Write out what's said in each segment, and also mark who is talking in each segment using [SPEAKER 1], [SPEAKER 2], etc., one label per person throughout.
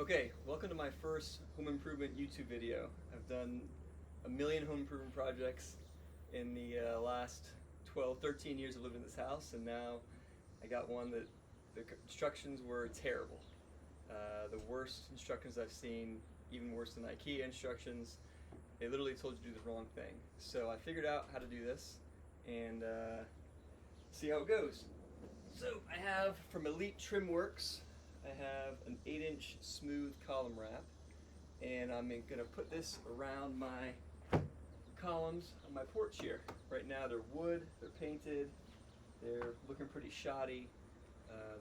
[SPEAKER 1] Okay, welcome to my first home improvement YouTube video. I've done a million home improvement projects in the last 12, 13 years of living in this house, and now I got one that the instructions were terrible. The worst instructions I've seen, even worse than IKEA instructions. They literally told you to do the wrong thing. So I figured out how to do this and see how it goes. So I have from Elite Trimworks, I have an 8-inch smooth column wrap, and I'm going to put this around my columns on my porch here. Right now they're wood, they're painted, they're looking pretty shoddy.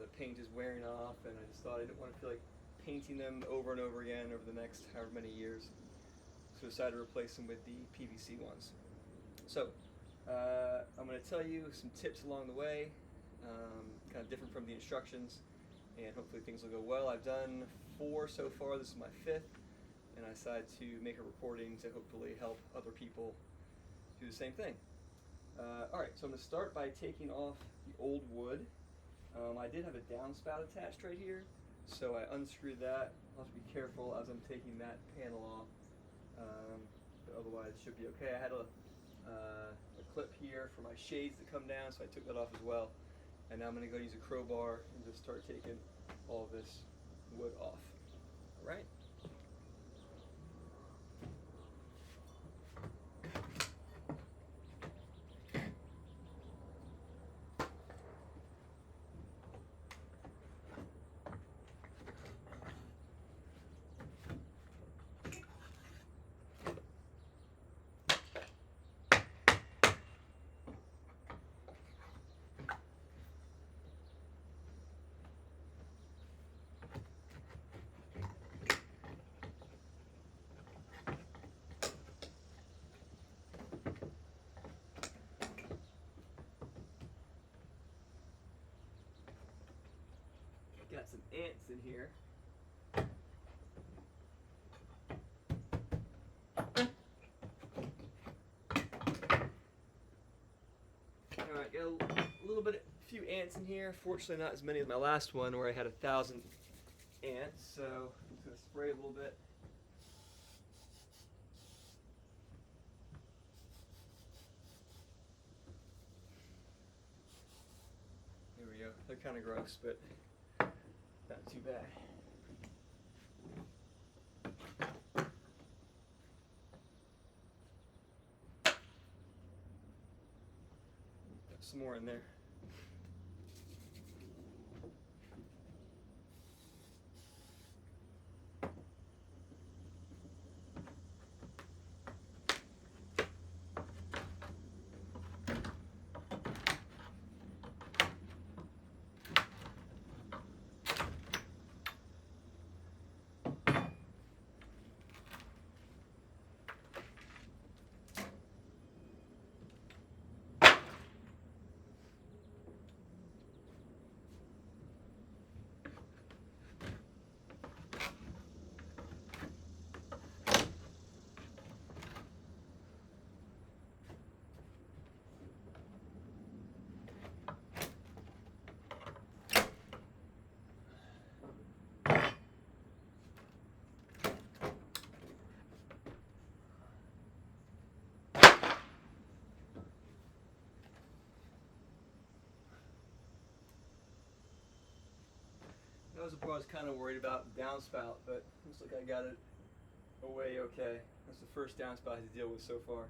[SPEAKER 1] The paint is wearing off, and I just thought I didn't want to feel like painting them over and over again over the next however many years. So I decided to replace them with the PVC ones. So I'm going to tell you some tips along the way, kind of different from the instructions, and hopefully things will go well. I've done 4 so far, this is my 5th, and I decided to make a recording to hopefully help other people do the same thing. Alright, so I'm going to start by taking off the old wood. I did have a downspout attached right here, so I unscrewed that. I'll have to be careful as I'm taking that panel off, but otherwise it should be okay. I had a clip here for my shades that come down, so I took that off as well. And now I'm going to go use a crowbar and just start taking all of this wood off. All right? Got some ants in here. Alright, got a little bit, a few ants in here. Fortunately not as many as my last one where I had 1,000 ants, so I'm just going to spray a little bit. There we go. They're kind of gross, but not too bad. Got some more in there. That was the part I was kind of worried about, the downspout, but looks like I got it away okay. That's the first downspout I had to deal with so far.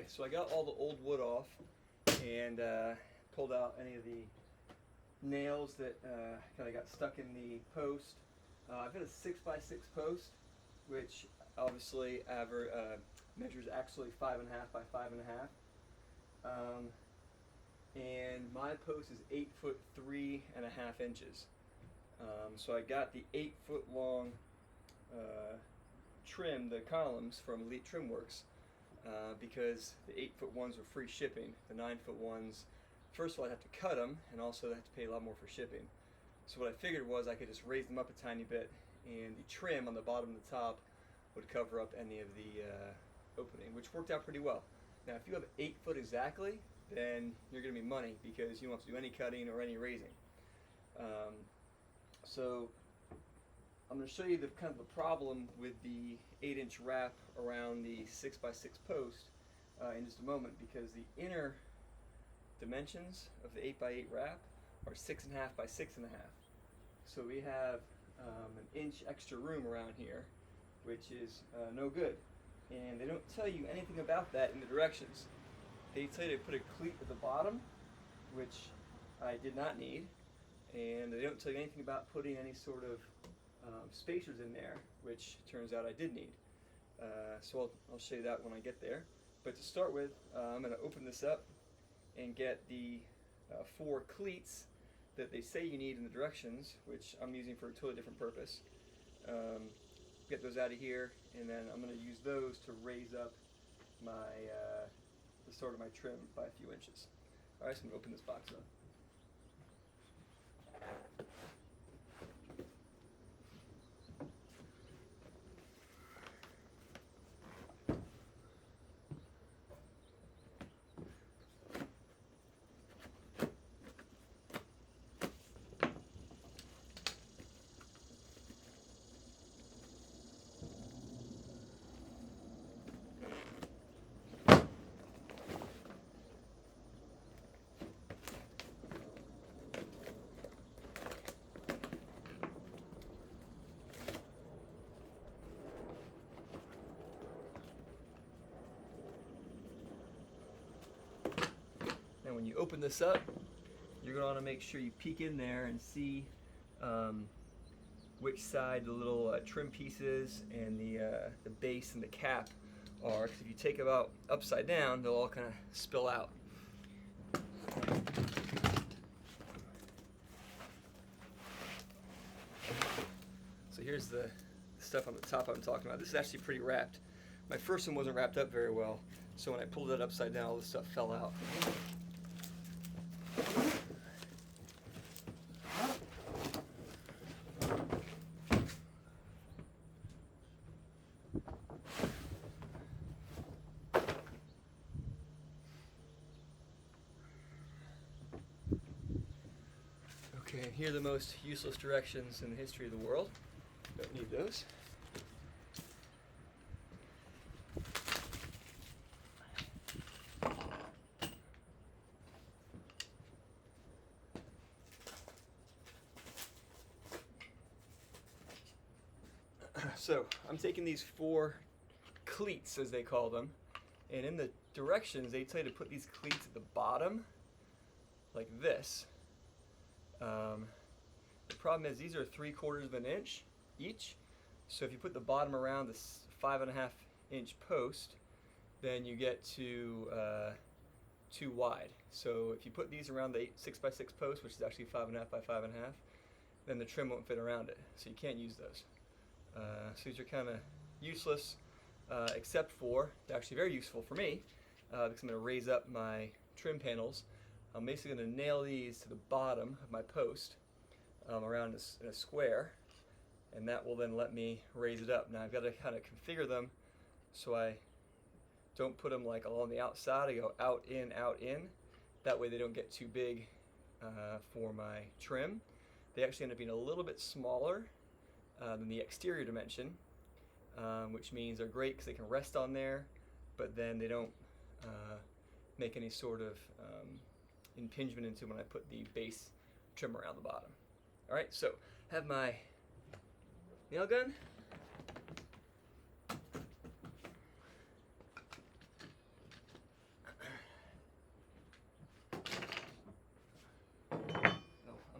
[SPEAKER 1] so I got all the old wood off and pulled out any of the nails that kind of got stuck in the post. I've got a 6x6 post, which obviously measures actually 5.5 by 5.5. And my post is 8 foot 3.5 inches. So I got the 8 foot long trim, the columns from Elite Trimworks, because the 8 foot ones were free shipping. The 9 foot ones, first of all, I'd have to cut them, and also I'd have to pay a lot more for shipping. So what I figured was I could just raise them up a tiny bit, and the trim on the bottom and the top would cover up any of the opening, which worked out pretty well. Now, if you have 8 foot exactly, then you're going to be money because you don't have to do any cutting or any raising. So I'm going to show you the kind of the problem with the 8-inch wrap around the 6x6 post in just a moment, because the inner dimensions of the 8x8 wrap are 6.5 by 6.5. So we have an inch extra room around here, which is no good. And they don't tell you anything about that in the directions. They tell you to put a cleat at the bottom, which I did not need, and they don't tell you anything about putting any sort of spacers in there, which turns out I did need. So I'll show you that when I get there. But to start with, I'm going to open this up and get the 4 cleats that they say you need in the directions, which I'm using for a totally different purpose. Get those out of here, and then I'm going to use those to raise up my the start of my trim by a few inches. All right, so I'm going to open this box up. Now when you open this up, you're going to want to make sure you peek in there and see which side the little trim pieces and the base and the cap are, because if you take them out upside down, they'll all kind of spill out. So here's the stuff on the top I'm talking about. This is actually pretty wrapped. My first one wasn't wrapped up very well, so when I pulled it upside down, all this stuff fell out. Okay, here are the most useless directions in the history of the world. Don't need those. So I'm taking these 4 cleats, as they call them, and in the directions they tell you to put these cleats at the bottom like this. The problem is these are 3/4 of an inch each, so if you put the bottom around this 5.5 inch post, then you get to too wide. So if you put these around the 6x6 post, which is actually 5.5 by 5.5, then the trim won't fit around it, so you can't use those. So these are kind of useless, except for, they're actually very useful for me, because I'm going to raise up my trim panels. I'm basically going to nail these to the bottom of my post around in a square, and that will then let me raise it up. Now I've got to kind of configure them so I don't put them like along the outside. I go out, in, out, in. That way they don't get too big for my trim. They actually end up being a little bit smaller than the exterior dimension, which means they're great because they can rest on there, but then they don't make any sort of impingement into when I put the base trim around the bottom. Alright, so have my nail gun.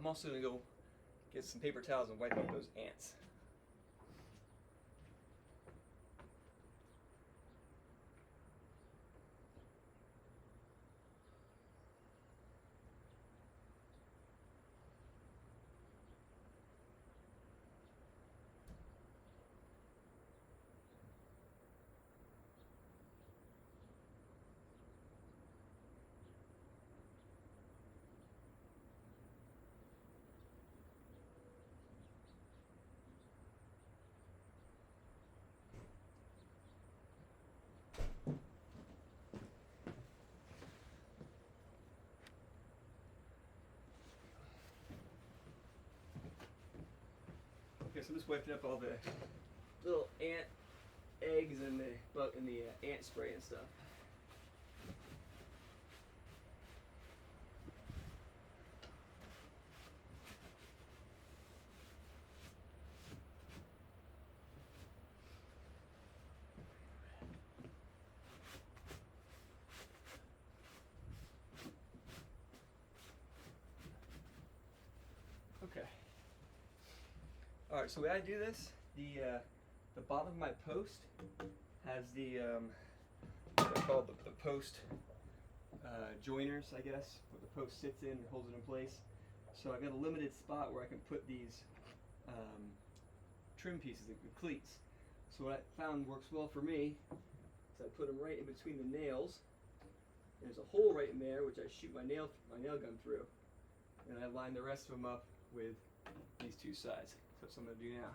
[SPEAKER 1] I'm also gonna go get some paper towels and wipe up those ants. Okay, so I'm just wiping up all the little ant eggs and the ant spray and stuff. Okay. All right. So the way I do this, the bottom of my post has the what I call the post joiners, I guess, where the post sits in and holds it in place. So I've got a limited spot where I can put these trim pieces, the cleats. So what I found works well for me is I put them right in between the nails. There's a hole right in there which I shoot my nail gun through, and I line the rest of them up with these two sides. So that's what I'm going to do now.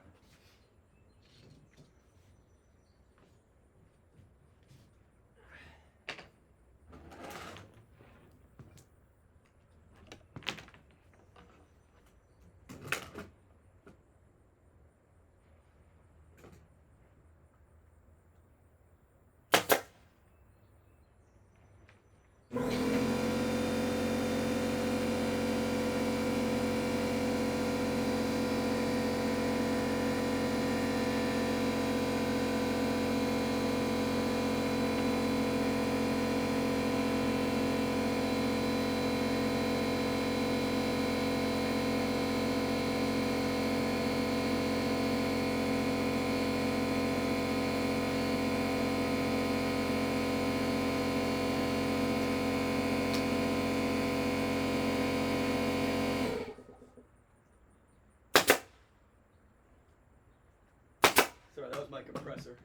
[SPEAKER 1] Sorry, that was my compressor.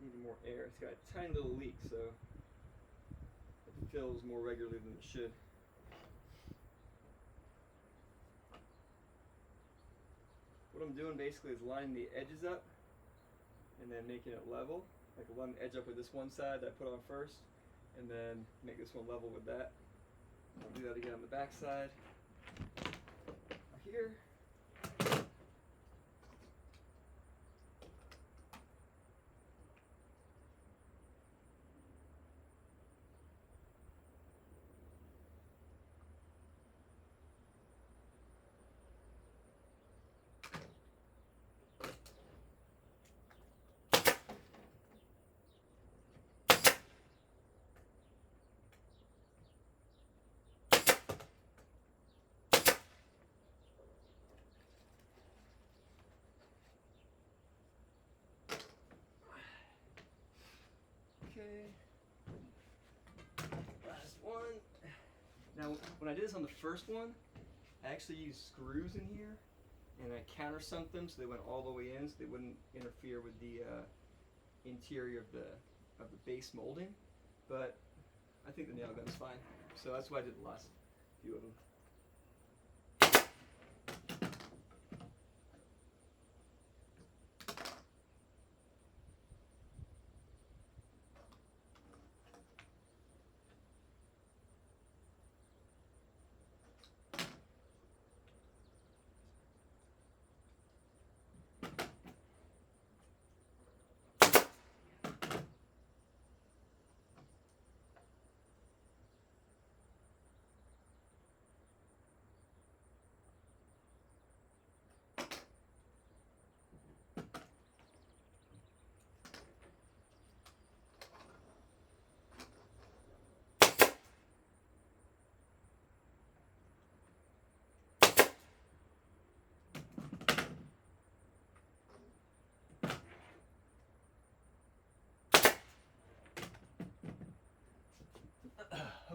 [SPEAKER 1] Needed more air. It's got a tiny little leak, so it fills more regularly than it should. What I'm doing basically is lining the edges up and then making it level. Like I line the edge up with this one side that I put on first, and then make this one level with that. I'll do that again on the back side. Here. Last one. Now, when I did this on the first one, I actually used screws in here, and I countersunk them so they went all the way in, so they wouldn't interfere with the interior of the base molding. But I think the nail gun's fine, so that's why I did the last few of them.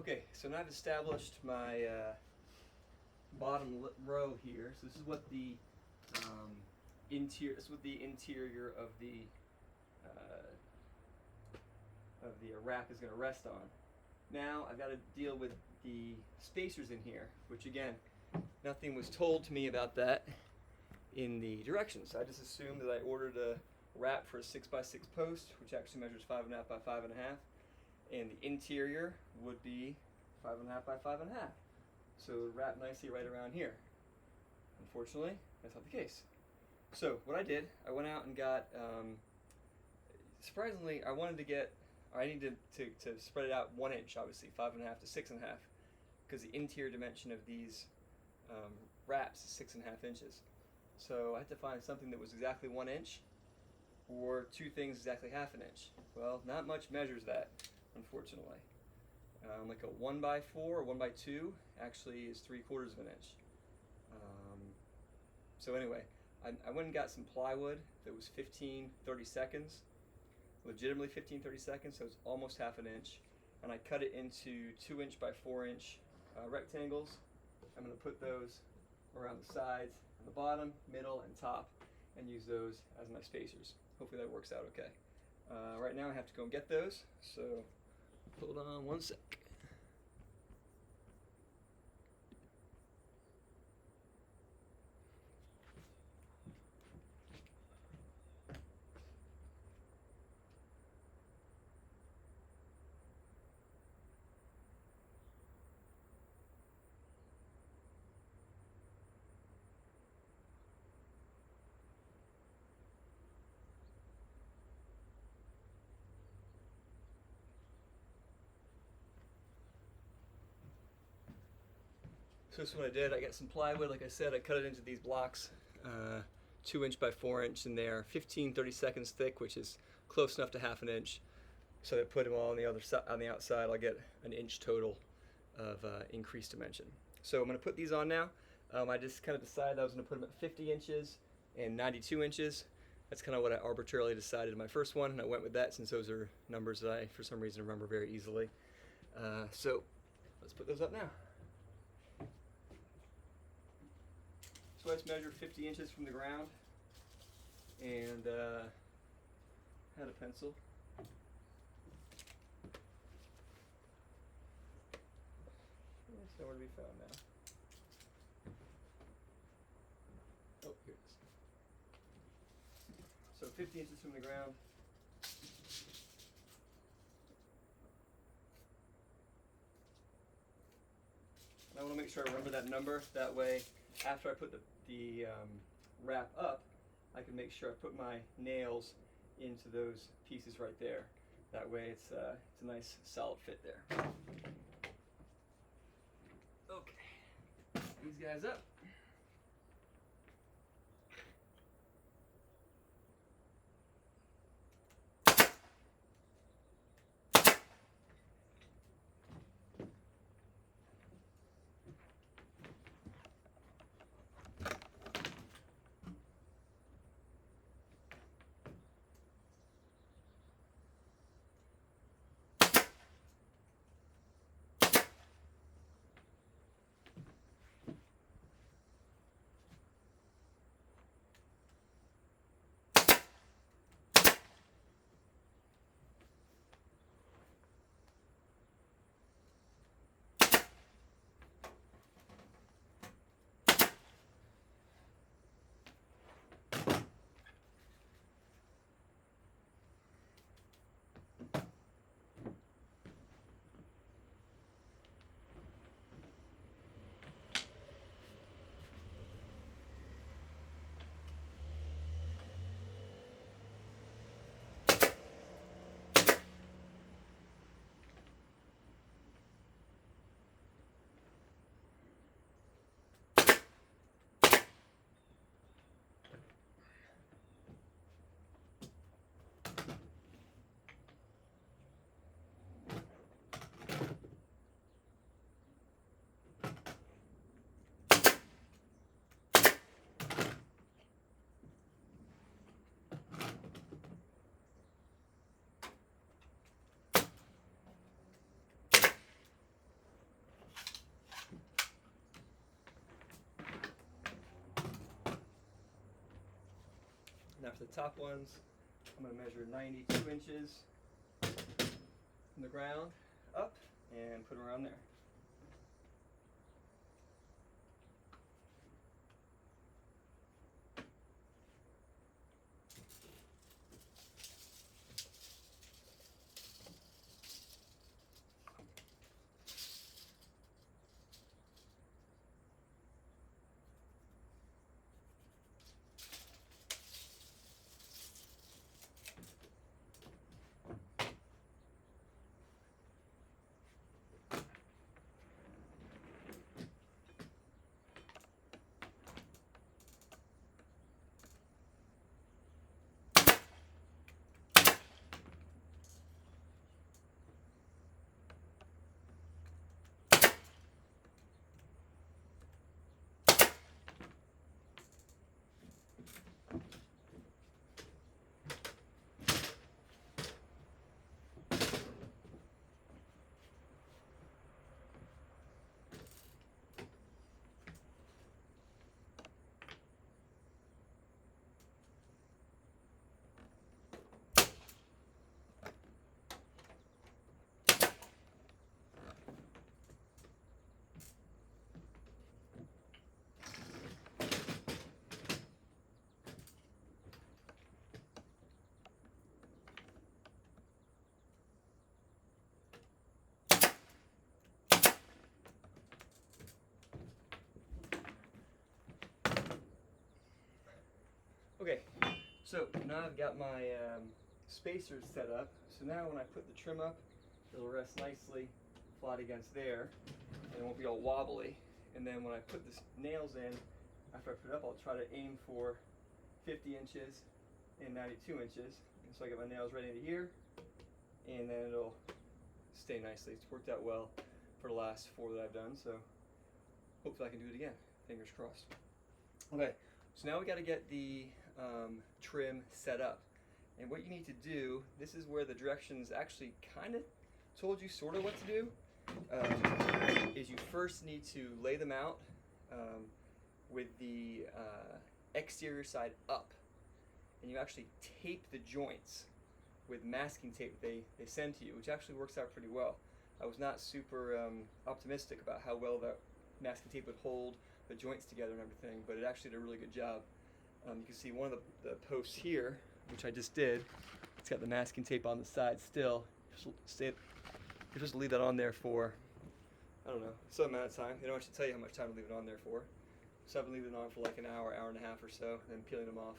[SPEAKER 1] Okay, so now I've established my bottom row here. So this is what the interior. This is what the interior of the wrap is going to rest on. Now I've got to deal with the spacers in here, which again, nothing was told to me about that in the directions. I just assumed that I ordered a wrap for a 6x6 post, which actually measures 5.5 by 5.5, and the interior would be 5.5 by 5.5. So it would wrap nicely right around here. Unfortunately, that's not the case. So what I did, I went out and got, surprisingly, I needed to spread it out 1 inch, obviously, 5.5 to 6.5, because the interior dimension of these wraps is 6.5 inches. So I had to find something that was exactly 1 inch, or two things exactly 1/2 inch. Well, not much measures that, unfortunately. Like a 1x4 or 1x2 actually is 3/4 of an inch. So anyway, I went and got some plywood that was 15-30 seconds, legitimately 15-30 seconds, so it's almost 1/2 inch, and I cut it into 2-inch by 4-inch rectangles. I'm going to put those around the sides, and the bottom, middle, and top, and use those as my spacers. Hopefully that works out okay. Right now I have to go and get those, so hold on one sec. So this is what I did. I got some plywood, like I said, I cut it into these blocks, 2-inch by 4-inch, and they're 15-30 seconds thick, which is close enough to 1/2 inch. So I put them all on the other side, on the outside. I'll get an inch total of increased dimension. So I'm going to put these on now. I just kind of decided I was going to put them at 50 inches and 92 inches. That's kind of what I arbitrarily decided in my first one, and I went with that since those are numbers that I, for some reason, remember very easily. So let's put those up now. So let's measure 50 inches from the ground, and had a pencil. It's nowhere to be found now. Oh, here it is. So 50 inches from the ground. And I want to make sure I remember that number. That way, after I put the wrap up, I can make sure I put my nails into those pieces right there. That way it's a nice solid fit there. Okay, these guys up. Now for the top ones, I'm going to measure 92 inches from the ground up and put them around there. Okay, so now I've got my spacers set up. So now when I put the trim up, it'll rest nicely flat against there, and it won't be all wobbly. And then when I put the nails in, after I put it up, I'll try to aim for 50 inches and 92 inches. And so I get my nails right into here, and then it'll stay nicely. It's worked out well for the last 4 that I've done, so hopefully I can do it again. Fingers crossed. Okay, so now we got to get the trim set up. And what you need to do, this is where the directions actually kind of told you sort of what to do, is you first need to lay them out with the exterior side up. And you actually tape the joints with masking tape they send to you, which actually works out pretty well. I was not super optimistic about how well that masking tape would hold the joints together and everything, but it actually did a really good job. You can see one of the posts here, which I just did. It's got the masking tape on the side still. You're supposed to leave that on there for, I don't know, some amount of time. They don't actually tell you how much time to leave it on there for. So I've been leaving it on for like an hour, hour and a half or so, and then peeling them off.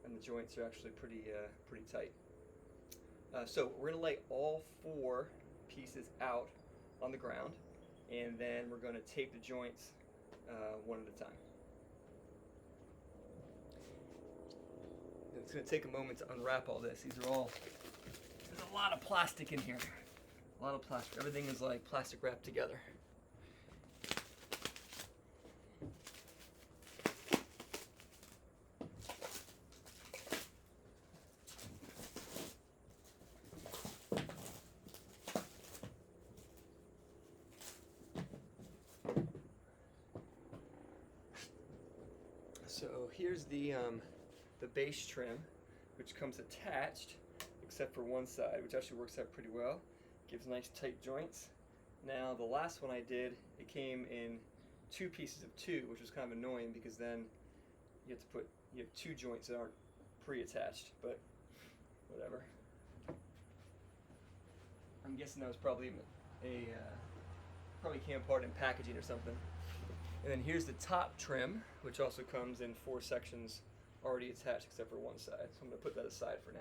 [SPEAKER 1] And the joints are actually pretty tight. So we're going to lay all 4 pieces out on the ground, and then we're going to tape the joints one at a time. It's going to take a moment to unwrap all this. There's a lot of plastic in here. A lot of plastic. Everything is like plastic wrapped together. So here's the base trim, which comes attached except for one side, which actually works out pretty well. Gives nice tight joints. Now the last one I did, it came in 2 pieces of 2, which was kind of annoying because then you have 2 joints that aren't pre-attached, but whatever. I'm guessing that was probably probably came apart in packaging or something. And then here's the top trim, which also comes in 4 sections already attached except for one side. So I'm going to put that aside for now.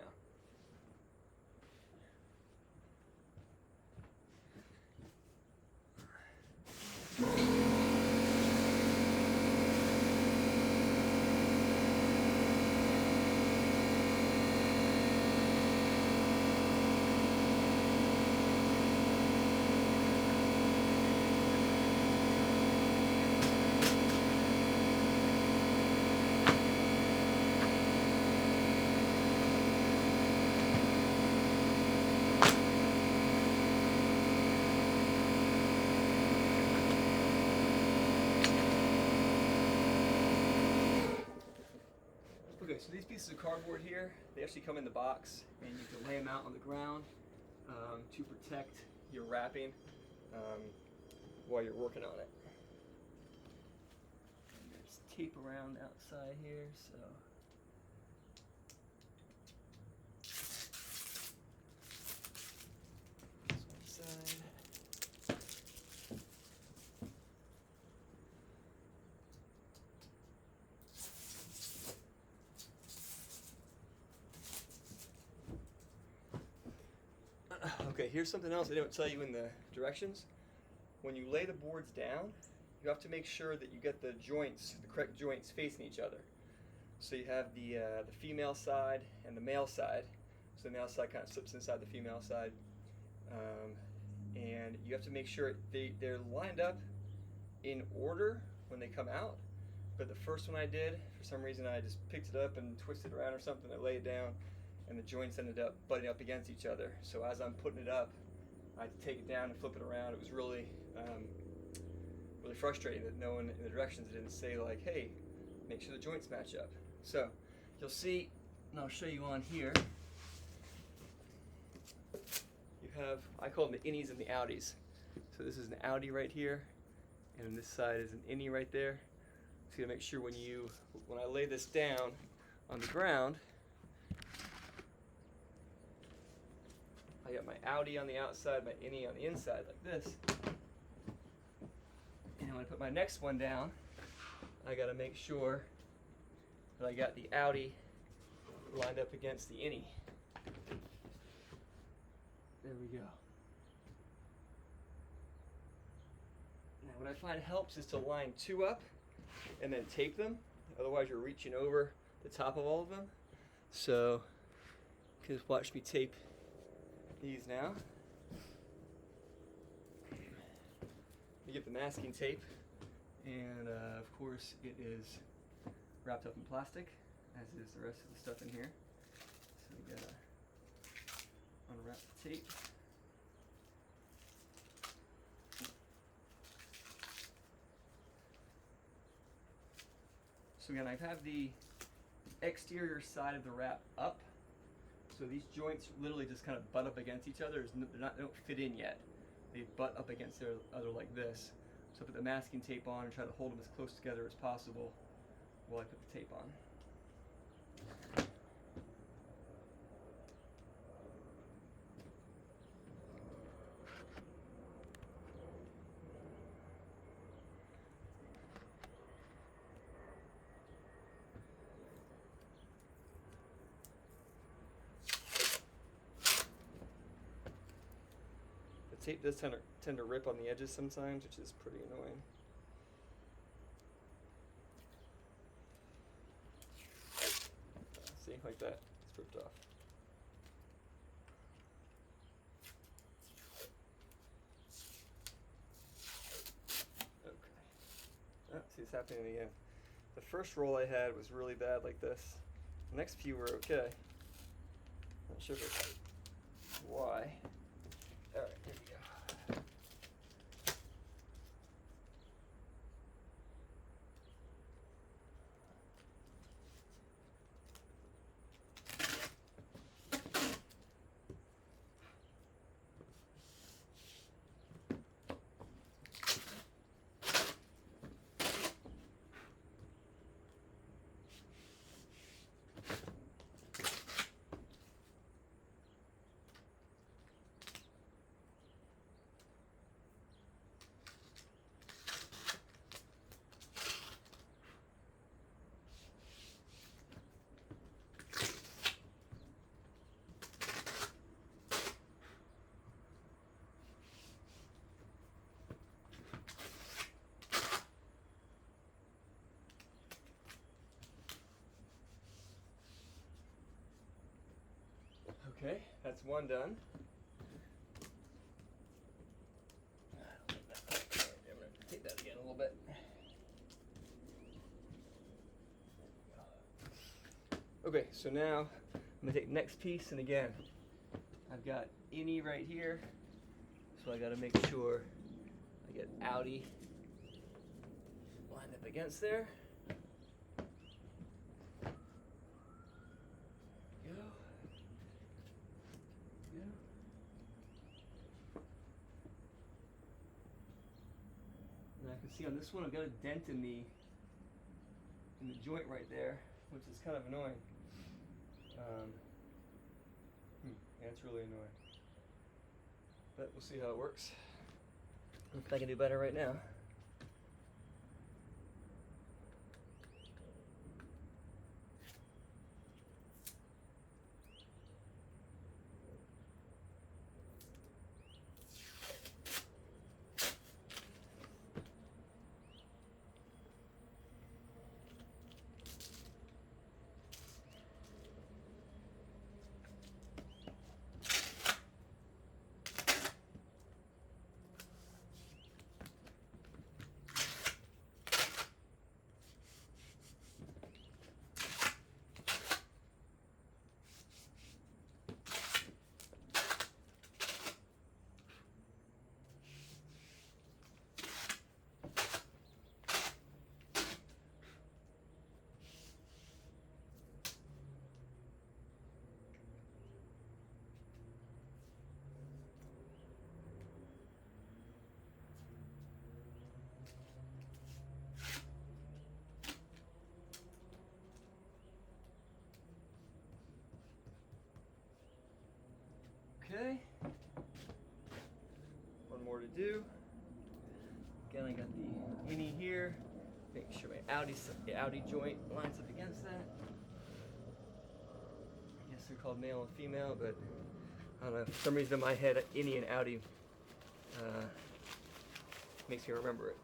[SPEAKER 1] so these pieces of cardboard here, they actually come in the box, and you can lay them out on the ground to protect your wrapping while you're working on it. And there's tape around the outside here, so. This one side. Okay, here's something else I didn't tell you in the directions. When you lay the boards down, you have to make sure that you get the joints, the correct joints facing each other. So you have the female side and the male side. So the male side kind of slips inside the female side. And you have to make sure they're lined up in order when they come out. But the first one I did, for some reason I just picked it up and twisted it around or something, I laid it down, and the joints ended up butting up against each other. So as I'm putting it up, I had to take it down and flip it around. It was really, really frustrating that no one in the directions didn't say like, hey, make sure the joints match up. So you'll see, and I'll show you on here, you have, I call them the innies and the outies. So this is an outie right here, and this side is an innie right there. So you gotta make sure when I lay this down on the ground, I got my outie on the outside, my innie on the inside like this. And when I put my next one down, I gotta make sure that I got the outie lined up against the innie. There we go. Now what I find helps is to line two up and then tape them. Otherwise you're reaching over the top of all of them. So, just watch me tape these now. You get the masking tape, and of course it is wrapped up in plastic, as is the rest of the stuff in here. So we gotta unwrap the tape. So again, I have the exterior side of the wrap up. So these joints literally just kind of butt up against each other. They don't fit in yet. They butt up against each other like this. So I put the masking tape on and try to hold them as close together as possible while I put the tape on. Tape does tend to rip on the edges sometimes, which is pretty annoying. See, like that, it's ripped off. Okay. Oh, see, it's happening again. The first roll I had was really bad like this. The next few were okay. Not sure why. Alright, here we go. Okay, that's one done. I'm going to take that again a little bit. Okay, so now I'm going to take the next piece, and again, I've got innie right here, so I got to make sure I get outie lined up against there. See on this one, I've got a dent in the joint right there, which is kind of annoying. Yeah, it's really annoying. But we'll see how it works. If I can do better right now. Okay, one more to do. Again, I got the innie here. Make sure my outie joint lines up against that. I guess they're called male and female, but I don't know. For some reason in my head, innie and outie makes me remember it.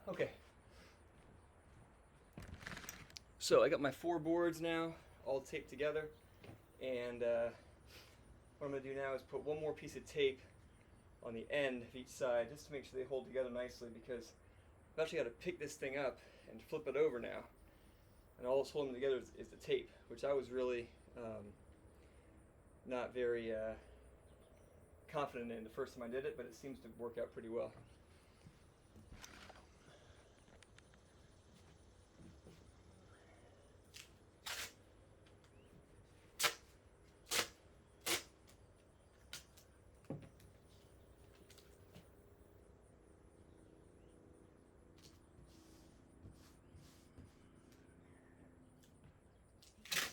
[SPEAKER 1] Okay. So I got my 4 boards now, all taped together, and what I'm going to do now is put one more piece of tape on the end of each side just to make sure they hold together nicely, because I've actually got to pick this thing up and flip it over now, and all that's holding them together is the tape, which I was really not very confident in the first time I did it, but it seems to work out pretty well.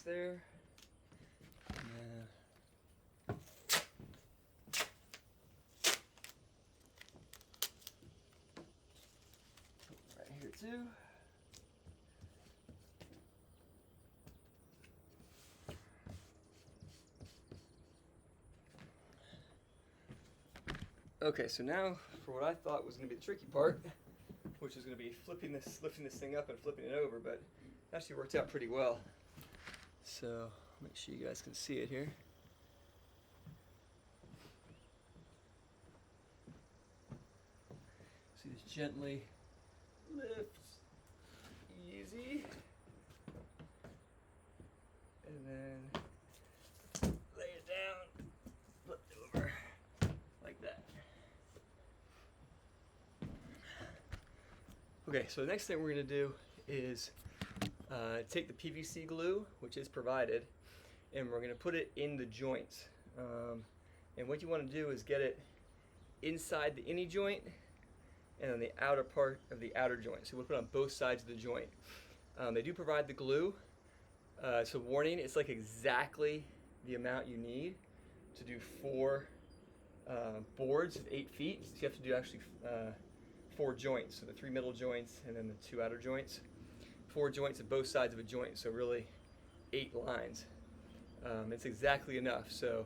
[SPEAKER 1] There. Right here too. Okay, so now for what I thought was going to be the tricky part, which is going to be lifting this thing up and flipping it over, but it actually worked out pretty well. So make sure you guys can see it here. See this gently lifts, easy, and then lay it down, flip it over like that. Okay, so the next thing we're going to do is take the PVC glue, which is provided, and we're going to put it in the joints. And what you want to do is get it inside the innie joint and on the outer part of the outer joint. So we'll put it on both sides of the joint. They do provide the glue. So warning, it's like exactly the amount you need to do 4 boards of 8 feet. So you have to do actually 4 joints, so the 3 middle joints and then the 2 outer joints. 4 joints at both sides of a joint, so really 8 lines. It's exactly enough. So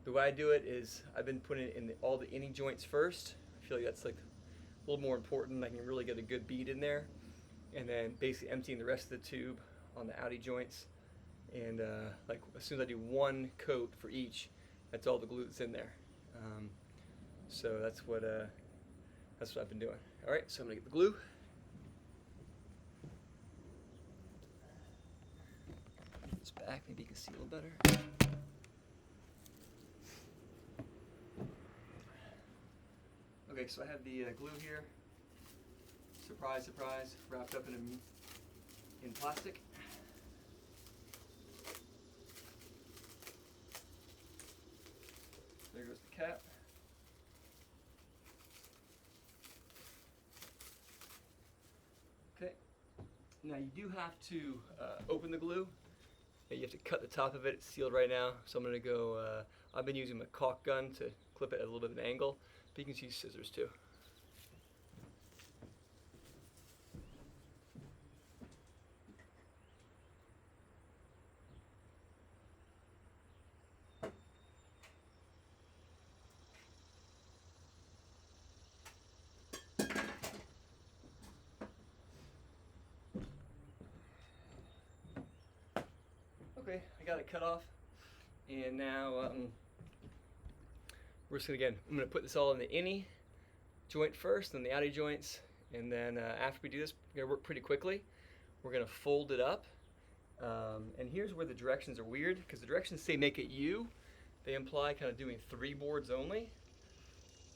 [SPEAKER 1] the way I do it is I've been putting it in all the innie joints first. I feel like that's like a little more important. I can really get a good bead in there, and then basically emptying the rest of the tube on the outie joints. And like as soon as I do 1 coat for each, that's all the glue that's in there. So that's what I've been doing. All right, so I'm gonna get the glue. This back, maybe you can see a little better. Okay, so I have the glue here. Surprise, surprise, wrapped up in plastic. There goes the cap. Okay. Now you do have to open the glue. You have to cut the top of it. It's sealed right now, so I'm going to go. I've been using my caulk gun to clip it at a little bit of an angle, but you can use scissors too. Okay, I got it cut off, and now we're just gonna, I'm gonna put this all in the innie joint first, then the outie joints, and then after we do this, we're gonna work pretty quickly. We're gonna fold it up, and here's where the directions are weird, because the directions say make it U. They imply kind of doing 3 boards only,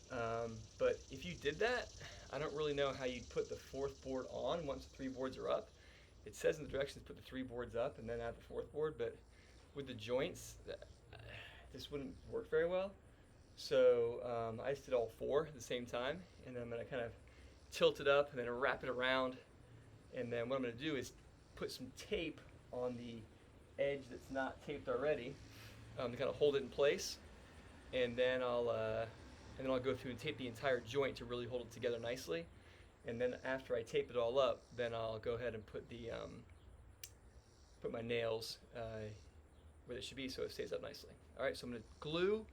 [SPEAKER 1] but if you did that, I don't really know how you'd put the 4th board on once the 3 boards are up. It says in the directions put the 3 boards up and then add the 4th board, but with the joints, this wouldn't work very well. So I just did all 4 at the same time, and then I'm going to kind of tilt it up and then wrap it around. And then what I'm going to do is put some tape on the edge that's not taped already to kind of hold it in place. And then I'll go through and tape the entire joint to really hold it together nicely. And then after I tape it all up, then I'll go ahead and put the put my nails where they should be so it stays up nicely. All right, so I'm going to glue.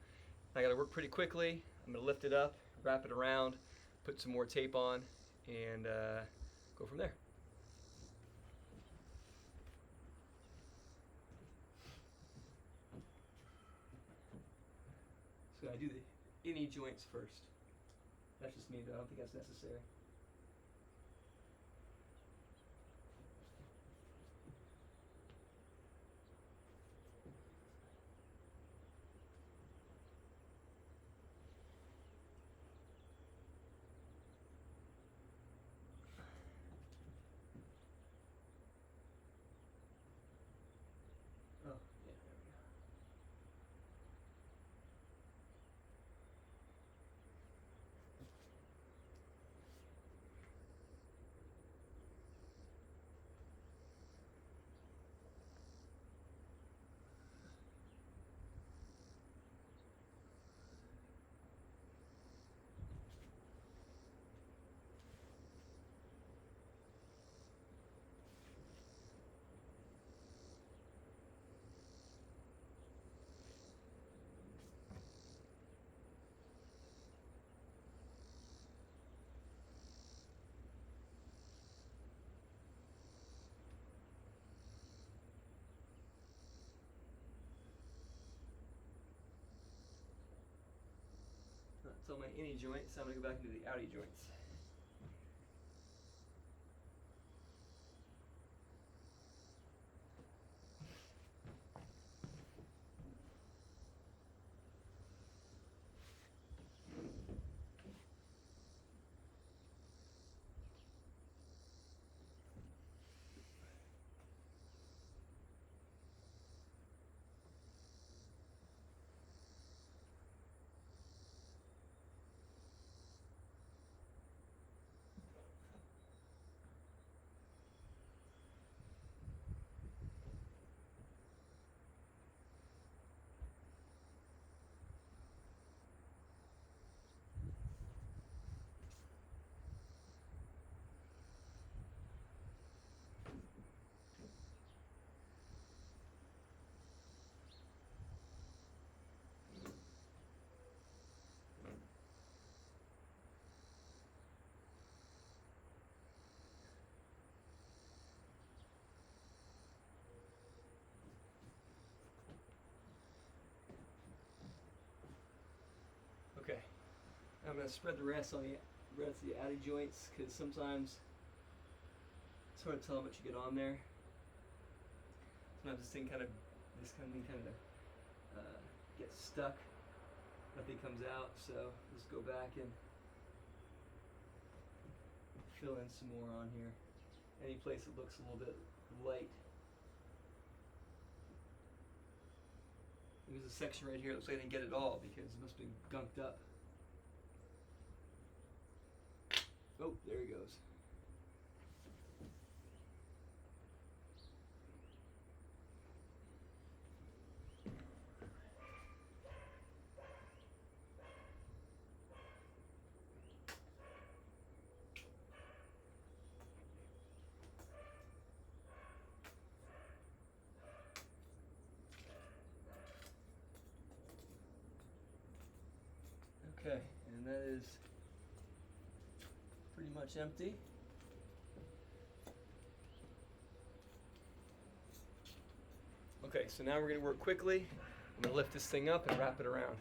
[SPEAKER 1] I got to work pretty quickly. I'm going to lift it up, wrap it around, put some more tape on, and go from there. So I do the innie joints first. That's just me, though. I don't think that's necessary. Oh, yeah, there we go. That's all my innie joints. So I'm going to go back into the outie joints. I'm going to spread the rest of the added joints, because sometimes it's hard to tell how much you get on there. Sometimes this thing kind of gets stuck. Nothing comes out, so let's go back and fill in some more on here. Any place that looks a little bit light. There's a section right here that looks like I didn't get it all because it must have been gunked up. Oh, there he goes. Okay, and that is pretty much empty. Okay, so now we're going to work quickly. I'm going to lift this thing up and wrap it around.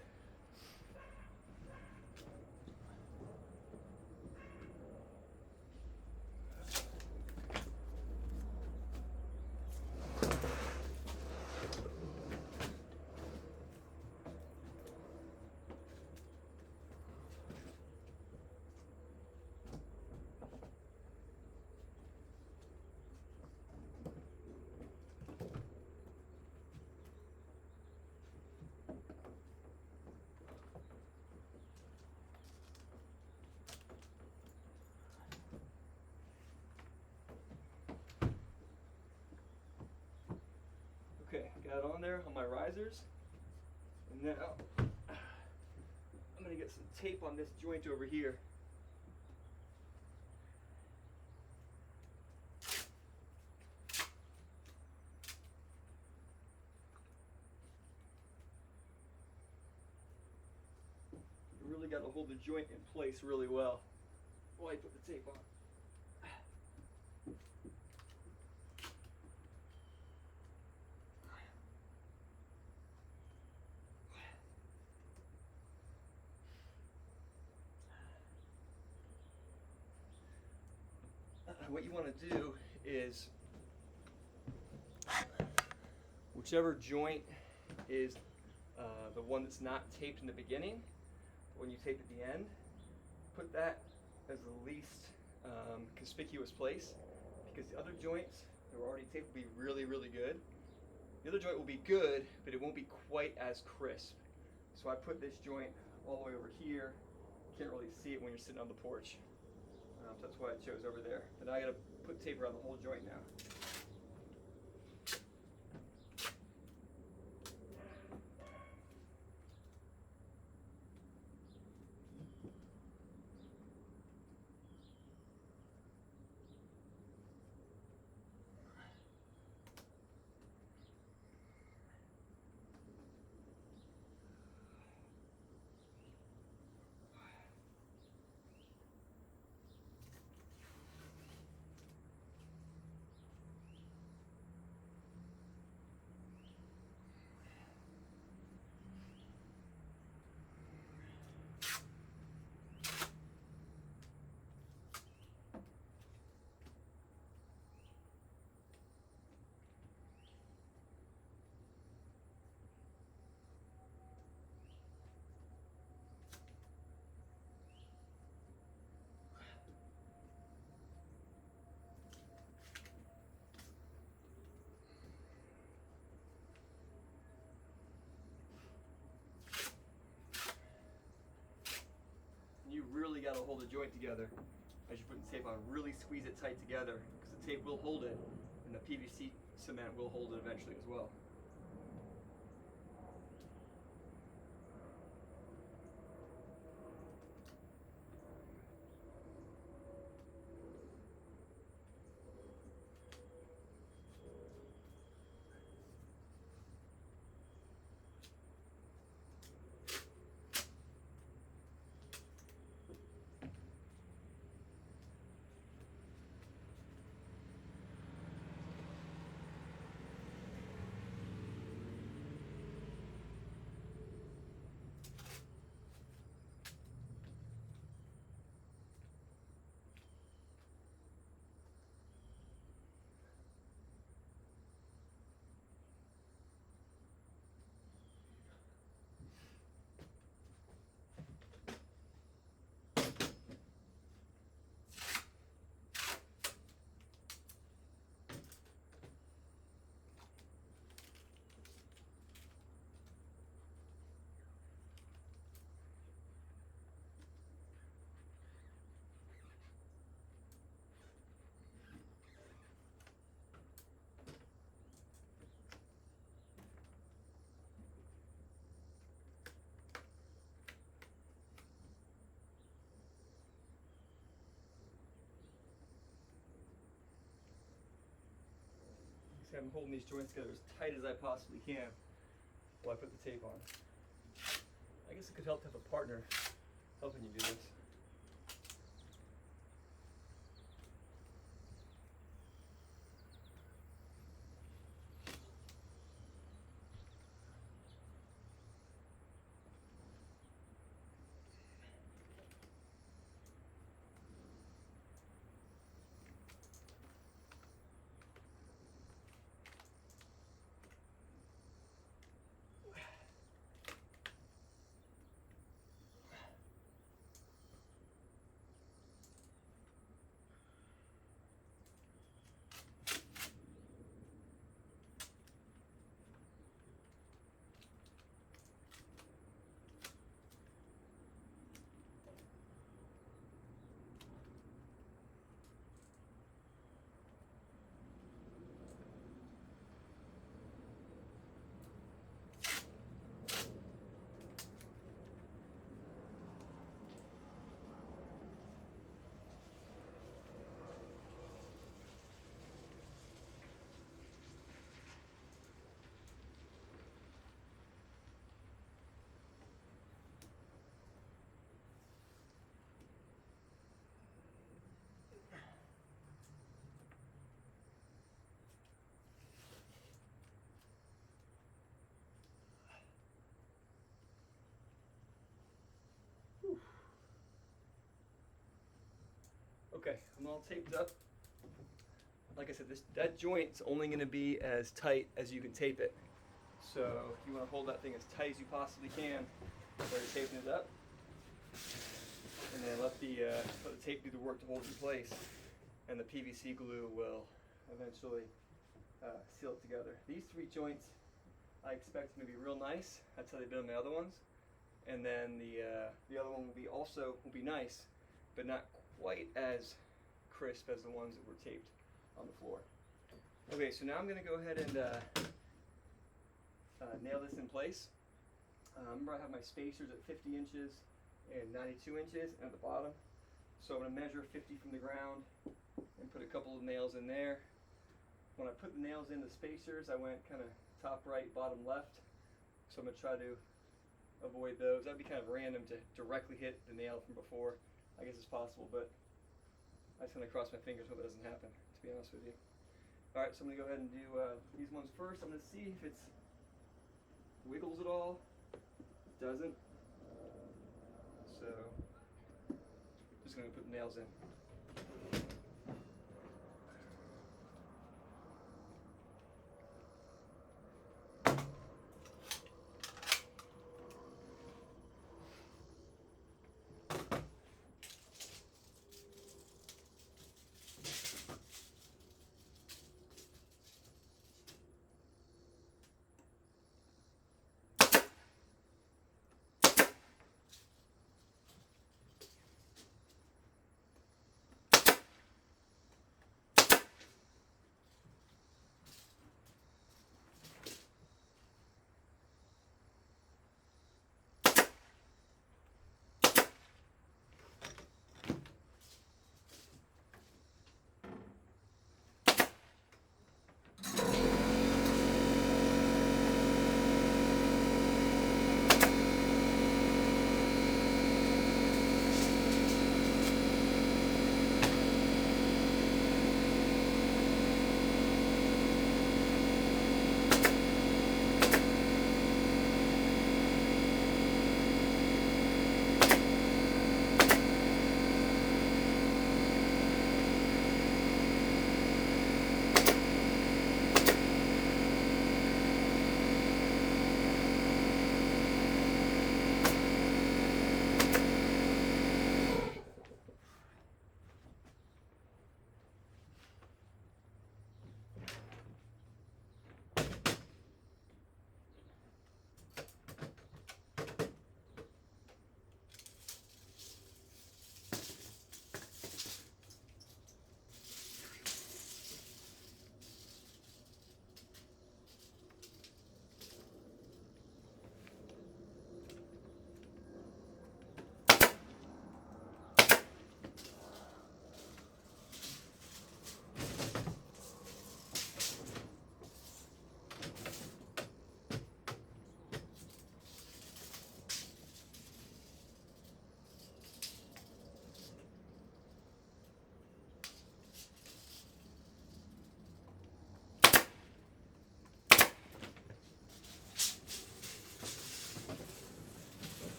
[SPEAKER 1] Okay, got it on there on my risers. And now I'm going to get some tape on this joint over here. You really got to hold the joint in place really well while I put the tape on. What you want to do is, whichever joint is the one that's not taped in the beginning, when you tape at the end, put that as the least conspicuous place, because the other joints that were already taped will be really, really good. The other joint will be good, but it won't be quite as crisp. So I put this joint all the way over here. You can't really see it when you're sitting on the porch. So that's why it shows over there. But now I gotta put tape around the whole joint now. You really got to hold the joint together as you put the tape on. Really squeeze it tight together, because the tape will hold it, and the PVC cement will hold it eventually as well. See, I'm holding these joints together as tight as I possibly can while I put the tape on. I guess it could help to have a partner helping you do this. Okay, I'm all taped up. Like I said, that joint's only going to be as tight as you can tape it. So if you want to hold that thing as tight as you possibly can while you're taping it up, and then let the tape do the work to hold it in place, and the PVC glue will eventually seal it together. These 3 joints I expect them to be real nice. That's how they've been on the other ones. And then the other one will be nice, but not quite as crisp as the ones that were taped on the floor. Okay, so now I'm going to go ahead and nail this in place. Remember, I have my spacers at 50 inches and 92 inches at the bottom. So I'm going to measure 50 from the ground and put a couple of nails in there. When I put the nails in the spacers, I went kind of top right, bottom left. So I'm going to try to avoid those. That'd be kind of random to directly hit the nail from before. I guess it's possible, but I just kind of cross my fingers, hope it doesn't happen, to be honest with you. Alright, so I'm going to go ahead and do these ones first. I'm going to see if it wiggles at all. It doesn't. So, just going to put the nails in.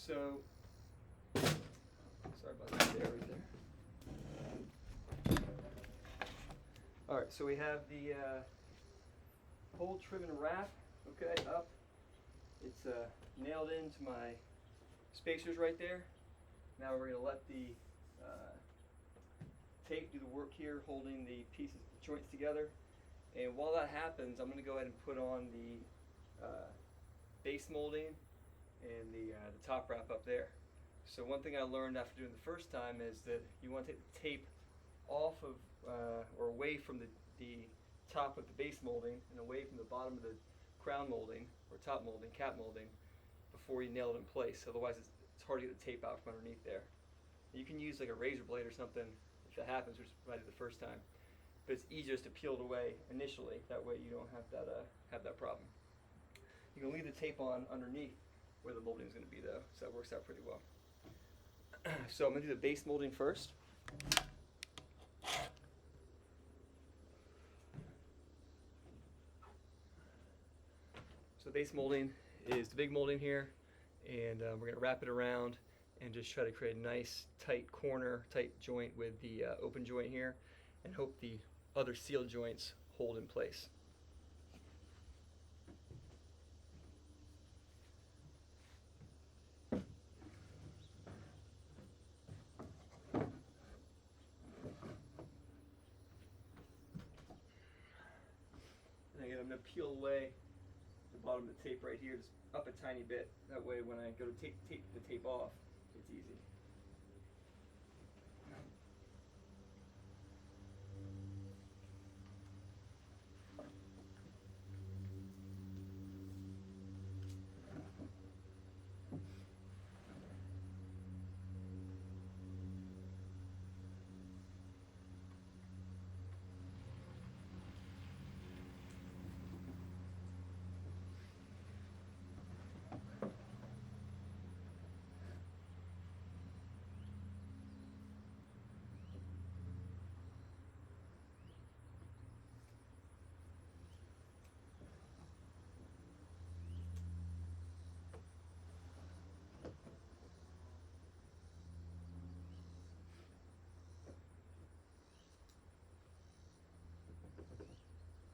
[SPEAKER 1] So, sorry about that there, right there. All right, so we have the whole trim and wrap, okay, up. It's nailed into my spacers right there. Now we're gonna let the tape do the work here, holding the pieces, the joints together. And while that happens, I'm gonna go ahead and put on the base molding and the top wrap up there. So one thing I learned after doing the first time is that you want to take the tape off of or away from the top of the base molding and away from the bottom of the crown molding or top molding, cap molding, before you nail it in place. Otherwise it's hard to get the tape out from underneath there. You can use like a razor blade or something if that happens, which is what I did the first time. But it's easiest to peel it away initially. That way you don't have that problem. You can leave the tape on underneath where the molding is going to be though, so that works out pretty well. So I'm going to do the base molding first. So base molding is the big molding here, and we're going to wrap it around and just try to create a nice tight corner, tight joint with the open joint here, and hope the other sealed joints hold in place. And again, I'm going to peel away the bottom of the tape right here, just up a tiny bit. That way when I go to take the tape off, it's easy.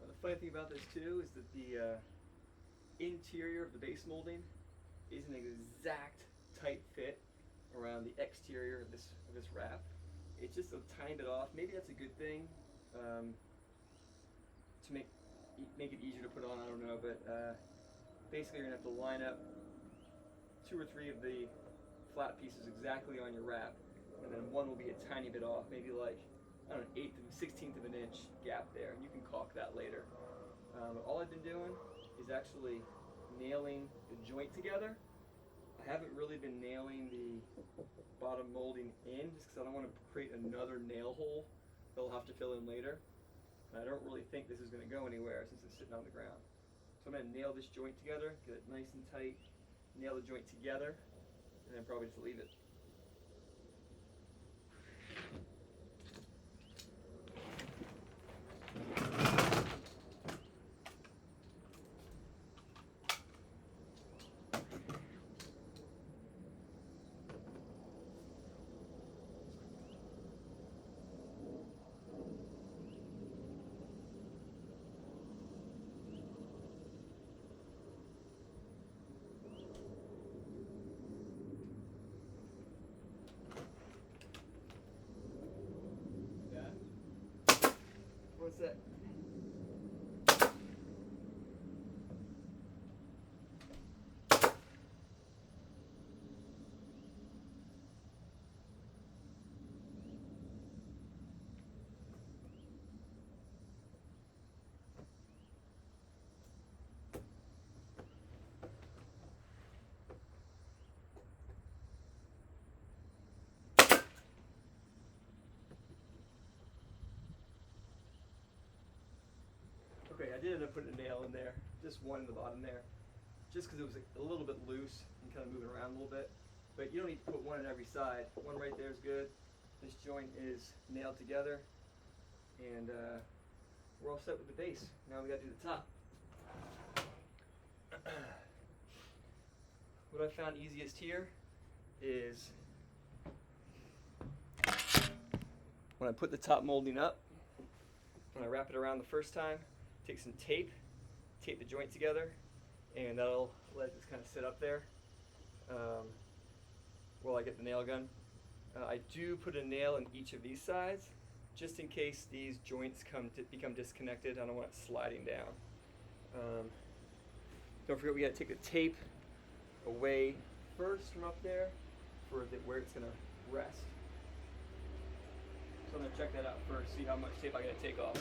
[SPEAKER 1] The funny thing about this too is that the interior of the base molding is an exact tight fit around the exterior of this wrap. It's just a tiny bit off. Maybe that's a good thing to make it easier to put on. I don't know, but basically you're gonna have to line up 2 or 3 of the flat pieces exactly on your wrap, and then one will be a tiny bit off, maybe like I don't know, 1/8 of 1/16 of an inch gap there, and you can caulk that later. All I've been doing is actually nailing the joint together. I haven't really been nailing the bottom molding in, just because I don't want to create another nail hole that I'll have to fill in later. And I don't really think this is going to go anywhere since it's sitting on the ground. So I'm going to nail this joint together, get it nice and tight, nail the joint together, and then probably just leave it. What's that? Okay, I did end up putting a nail in there, just one in the bottom there, just because it was a little bit loose and kind of moving around a little bit. But you don't need to put one on every side. One right there is good. This joint is nailed together, and we're all set with the base. Now we got to do the top. What I found easiest here is when I put the top molding up, when I wrap it around the first time, take some tape the joint together, and that'll let it just kind of sit up there while I get the nail gun. I do put a nail in each of these sides, just in case these joints become disconnected. I don't want it sliding down. Don't forget, we got to take the tape away first from up there for where it's going to rest. So I'm going to check that out first, see how much tape I got to take off.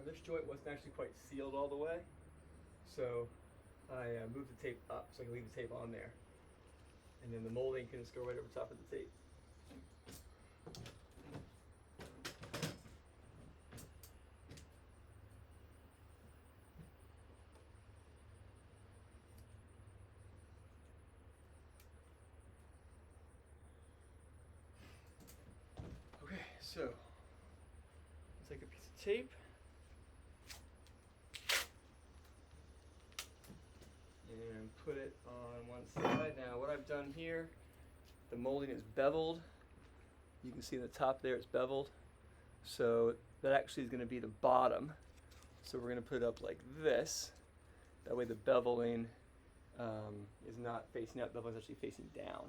[SPEAKER 1] This joint wasn't actually quite sealed all the way, so I moved the tape up so I can leave the tape on there. And then the molding can just go right over top of the tape. Okay, so take a piece of tape. And put it on one side. Now what I've done here, the molding is beveled. You can see in the top there it's beveled. So that actually is going to be the bottom. So we're going to put it up like this. That way the beveling is not facing up, the beveling is actually facing down.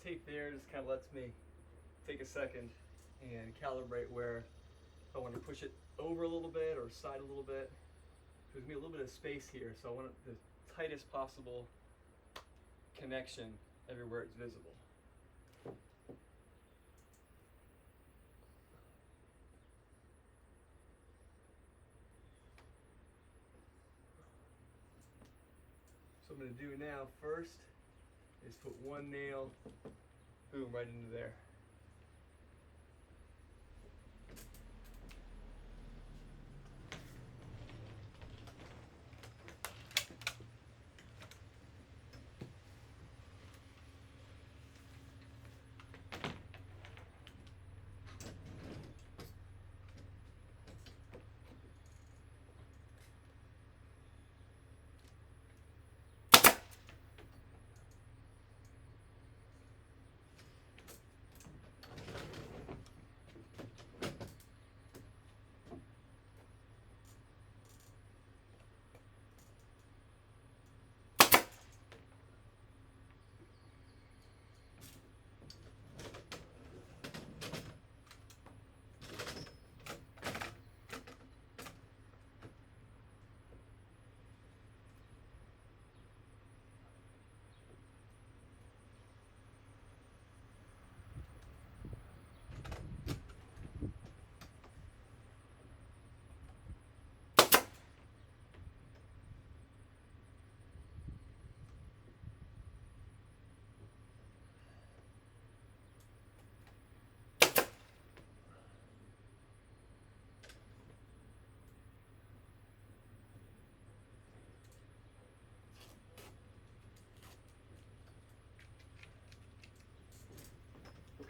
[SPEAKER 1] The tape there just kind of lets me take a second and calibrate where if I want to push it over a little bit or side a little bit. There's going to be a little bit of space here, so I want the tightest possible connection everywhere it's visible. So what I'm going to do now first is put one nail, boom, right into there.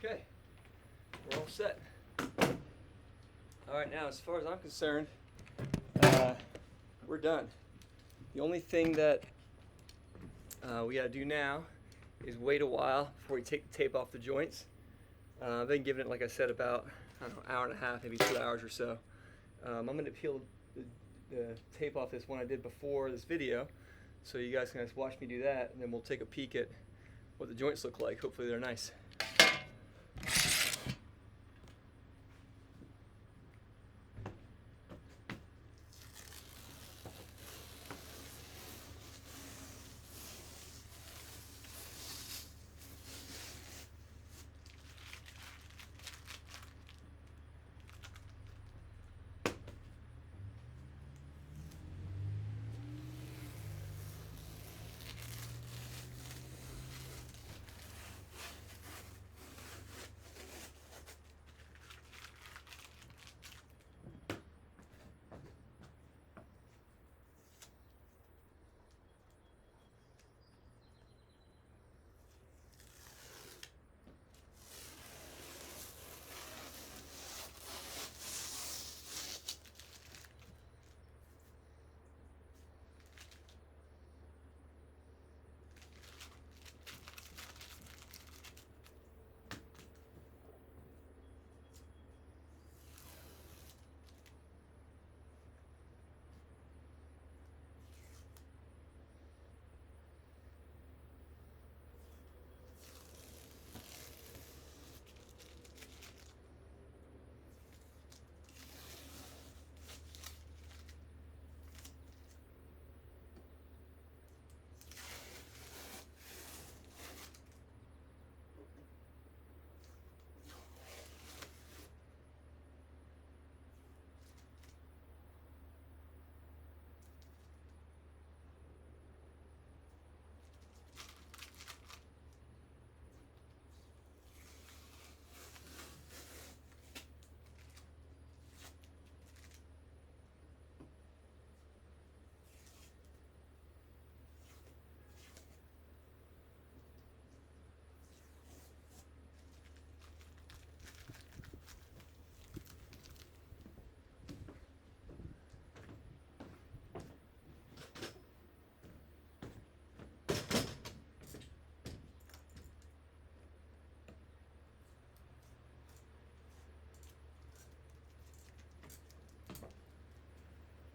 [SPEAKER 1] Okay, we're all set. All right, now as far as I'm concerned, we're done. The only thing that we gotta do now is wait a while before we take the tape off the joints. I've been giving it, like I said, about, I don't know, hour and a half, maybe 2 hours or so. I'm gonna peel the tape off this one I did before this video, so you guys can just watch me do that, and then we'll take a peek at what the joints look like. Hopefully they're nice.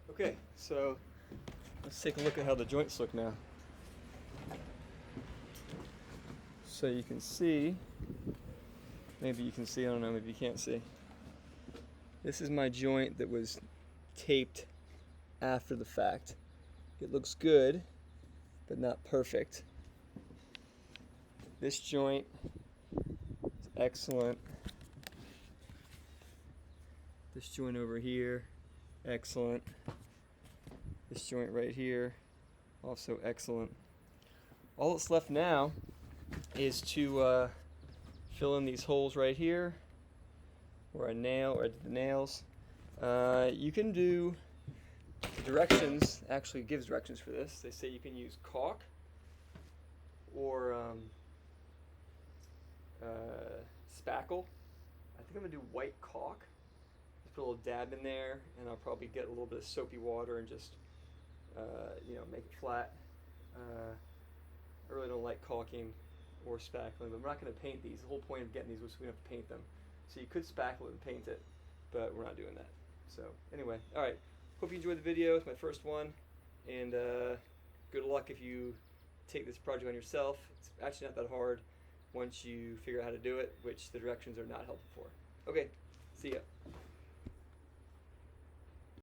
[SPEAKER 1] Okay, so let's take a look at how the joints look now. So you can see, maybe you can see, I don't know, maybe you can't see. This is my joint that was taped after the fact. It looks good, but not perfect. This joint is excellent. This joint over here, excellent. This joint right here, also excellent. All that's left now is to fill in these holes right here, where I did the nails. You can do, the directions actually gives directions for this. They say you can use caulk or spackle. I think I'm gonna do white caulk. Just put a little dab in there, and I'll probably get a little bit of soapy water and just make it flat. I really don't like caulking or spackling, but we're not going to paint these. The whole point of getting these was we don't have to paint them. So you could spackle it and paint it, but we're not doing that. So anyway, all right. Hope you enjoyed the video. It's my first one, and good luck if you take this project on yourself. It's actually not that hard once you figure out how to do it, which the directions are not helpful for. Okay, see ya.